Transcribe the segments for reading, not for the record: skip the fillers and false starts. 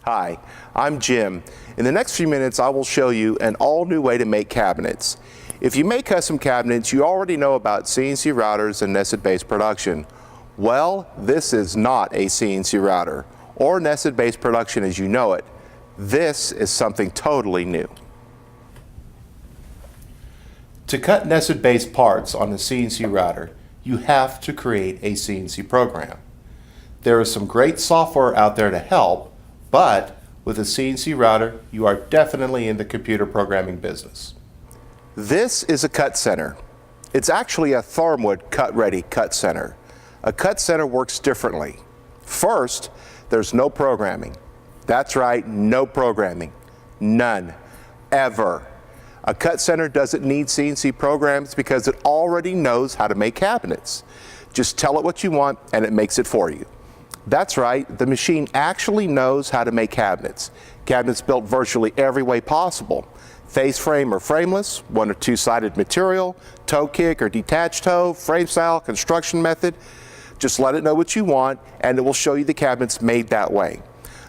Hi, I'm Jim. In the next few minutes, I will show you an all-new way to make cabinets. If you make custom cabinets, you already know about CNC routers and nested base production. Well, this is not a CNC router or nested base production as you know it. This is something totally new. To cut nested base parts on a CNC router, you have to create a CNC program. There is some great software out there to help, but with a CNC router, you are definitely in the computer programming business. This is a cut center. It's actually a Thermwood cut-ready cut center. A cut center works differently. First, there's no programming. That's right, no programming. None. Ever. A cut center doesn't need CNC programs because it already knows how to make cabinets. Just tell it what you want and it makes it for you. That's right, the machine actually knows how to make cabinets. Cabinets built virtually every way possible. Face frame or frameless, one or two-sided material, toe kick or detached toe, frame style, construction method. Just let it know what you want and it will show you the cabinets made that way.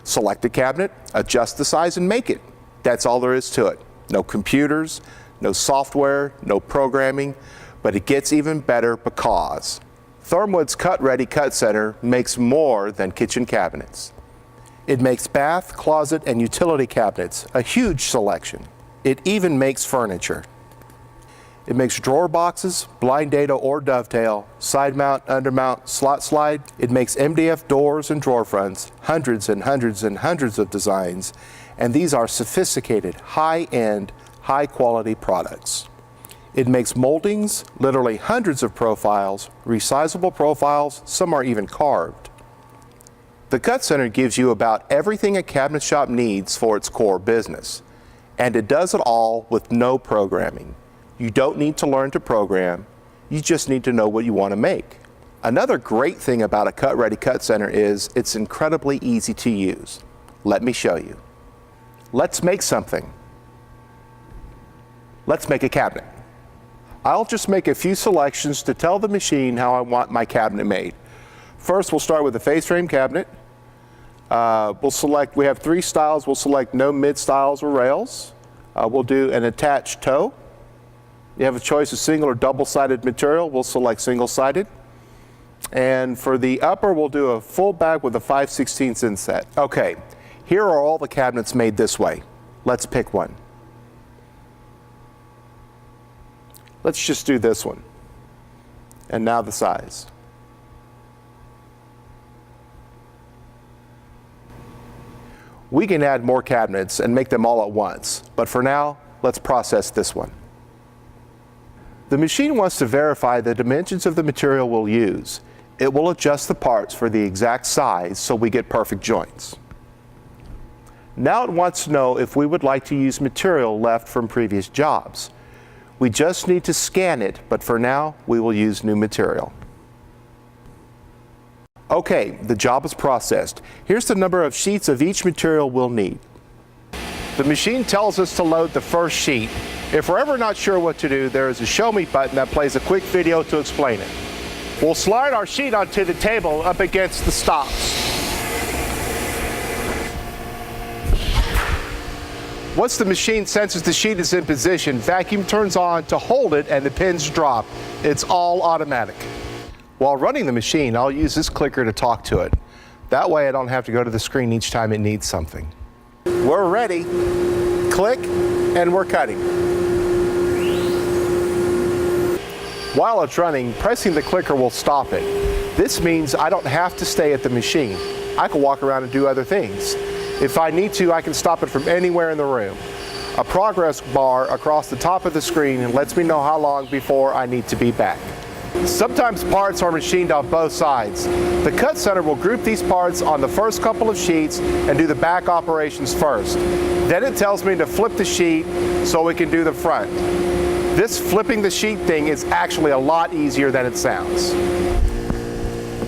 Select a cabinet, adjust the size and make it. That's all there is to it. No computers, no software, no programming, but it gets even better because Thermwood's cut-ready cut center makes more than kitchen cabinets. It makes bath, closet, and utility cabinets, a huge selection. It even makes furniture. It makes drawer boxes, blind dado or dovetail, side mount, under mount, slot slide. It makes MDF doors and drawer fronts, hundreds and hundreds and hundreds of designs, and these are sophisticated, high-end, high-quality products. It makes moldings, literally hundreds of profiles, resizable profiles, some are even carved. The Cut Center gives you about everything a cabinet shop needs for its core business. And it does it all with no programming. You don't need to learn to program, you just need to know what you want to make. Another great thing about a cut-ready cut center is it's incredibly easy to use. Let me show you. Let's make something. Let's make a cabinet. I'll just make a few selections to tell the machine how I want my cabinet made. First, we'll start with a face frame cabinet. We have three styles. We'll select no mid stiles or rails. We'll do an attached toe. You have a choice of single or double-sided material. We'll select single-sided. And for the upper, we'll do a full back with a 5/16 inset. Okay, here are all the cabinets made this way. Let's pick one. Let's just do this one. And now the size. We can add more cabinets and make them all at once, but for now, let's process this one. The machine wants to verify the dimensions of the material we'll use. It will adjust the parts for the exact size so we get perfect joints. Now it wants to know if we would like to use material left from previous jobs. We just need to scan it, but for now, we will use new material. Okay, the job is processed. Here's the number of sheets of each material we'll need. The machine tells us to load the first sheet. If we're ever not sure what to do, there is a Show Me button that plays a quick video to explain it. We'll slide our sheet onto the table up against the stops. Once the machine senses the sheet is in position, vacuum turns on to hold it and the pins drop. It's all automatic. While running the machine, I'll use this clicker to talk to it. That way I don't have to go to the screen each time it needs something. We're ready. Click, and we're cutting. While it's running, pressing the clicker will stop it. This means I don't have to stay at the machine. I can walk around and do other things. If I need to, I can stop it from anywhere in the room. A progress bar across the top of the screen lets me know how long before I need to be back. Sometimes parts are machined on both sides. The Cut Center will group these parts on the first couple of sheets and do the back operations first. Then it tells me to flip the sheet so we can do the front. This flipping the sheet thing is actually a lot easier than it sounds.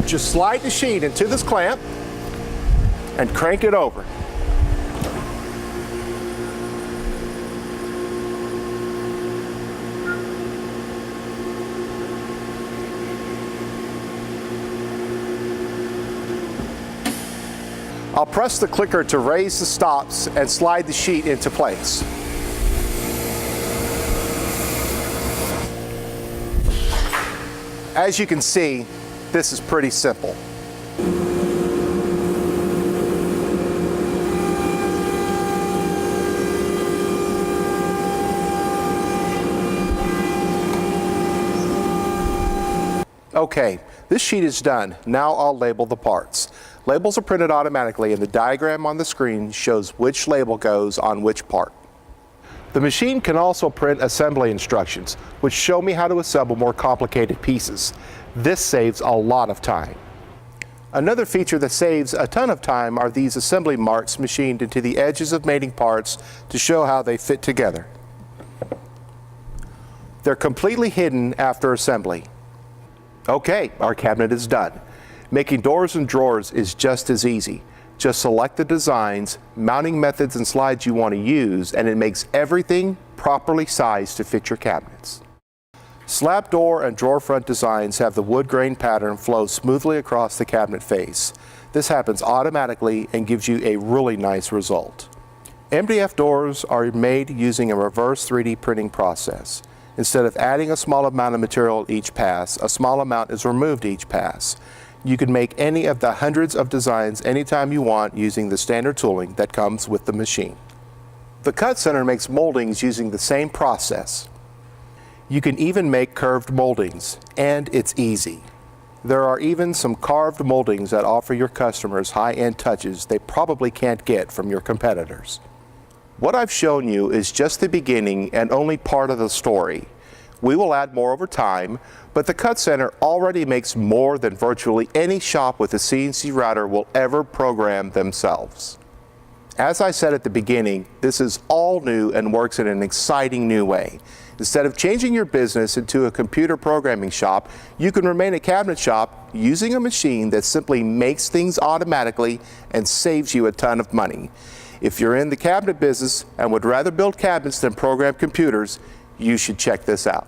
Just slide the sheet into this clamp and crank it over. I'll press the clicker to raise the stops and slide the sheet into place. As you can see, this is pretty simple. Okay, this sheet is done. Now I'll label the parts. Labels are printed automatically and the diagram on the screen shows which label goes on which part. The machine can also print assembly instructions, which show me how to assemble more complicated pieces. This saves a lot of time. Another feature that saves a ton of time are these assembly marks machined into the edges of mating parts to show how they fit together. They're completely hidden after assembly. Okay, our cabinet is done. Making doors and drawers is just as easy. Just select the designs, mounting methods and slides you want to use, and it makes everything properly sized to fit your cabinets. Slab door and drawer front designs have the wood grain pattern flow smoothly across the cabinet face. This happens automatically and gives you a really nice result. MDF doors are made using a reverse 3D printing process. Instead of adding a small amount of material each pass, a small amount is removed each pass. You can make any of the hundreds of designs anytime you want using the standard tooling that comes with the machine. The Cut Center makes moldings using the same process. You can even make curved moldings, and it's easy. There are even some carved moldings that offer your customers high-end touches they probably can't get from your competitors. What I've shown you is just the beginning and only part of the story. We will add more over time, but the Cut Center already makes more than virtually any shop with a CNC router will ever program themselves. As I said at the beginning, this is all new and works in an exciting new way. Instead of changing your business into a computer programming shop, you can remain a cabinet shop using a machine that simply makes things automatically and saves you a ton of money. If you're in the cabinet business and would rather build cabinets than program computers, you should check this out.